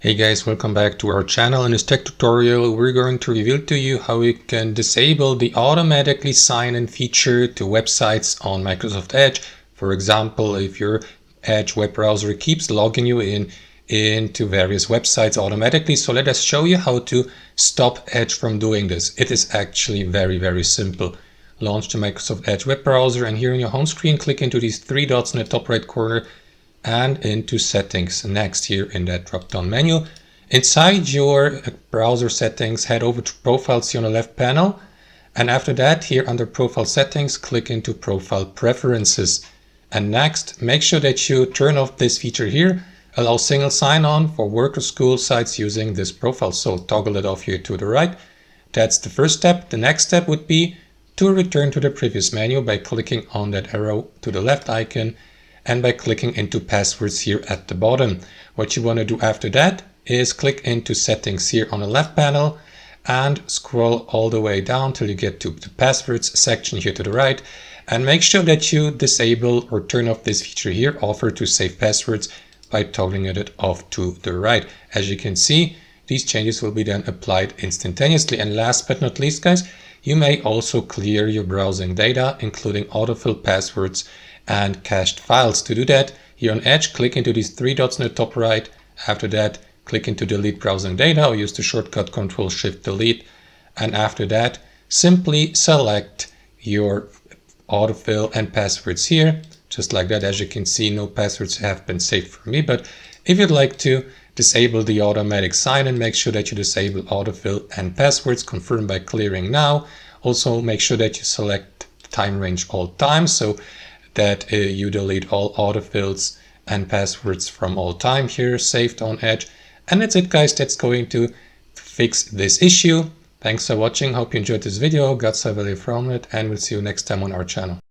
Hey guys, welcome back to our channel. In this tech tutorial, we're going to reveal to you how you can disable the automatically sign in feature to websites on Microsoft Edge. For example, if your Edge web browser keeps logging you into various websites automatically. So let us show you how to stop Edge from doing this. It is actually very simple. Launch the Microsoft Edge web browser, and here on your home screen, click into these three dots in the top right corner and into settings. Next, here in that drop down menu, inside your browser settings, head over to profiles here on the left panel, and after that, here under profile settings, click into profile preferences. And next, make sure that you turn off this feature here, allow single sign-on for work or school sites using this profile. So toggle it off here to the right. That's the first step. The next step would be to return to the previous menu by clicking on that arrow to the left icon and by clicking into passwords here at the bottom. What you want to do after that is click into settings here on the left panel and scroll all the way down till you get to the passwords section here to the right, and make sure that you disable or turn off this feature here, offer to save passwords, by toggling it off to the right. As you can see, these changes will be then applied instantaneously. And last but not least, guys, you may also clear your browsing data, including autofill passwords and cached files. To do that, here on Edge, click into these three dots in the top right. After that, click into delete browsing data or use the shortcut Ctrl-Shift-Delete. And after that, simply select your autofill and passwords here, just like that. As you can see, no passwords have been saved for me, but if you'd like to disable the automatic sign-in, make sure that you disable autofill and passwords, confirm by clearing now. Also, make sure that you select time range all time, so that you delete all autofills and passwords from all time here saved on Edge. And that's it, guys. That's going to fix this issue. Thanks for watching. Hope you enjoyed this video, got some value from it, and we'll see you next time on our channel.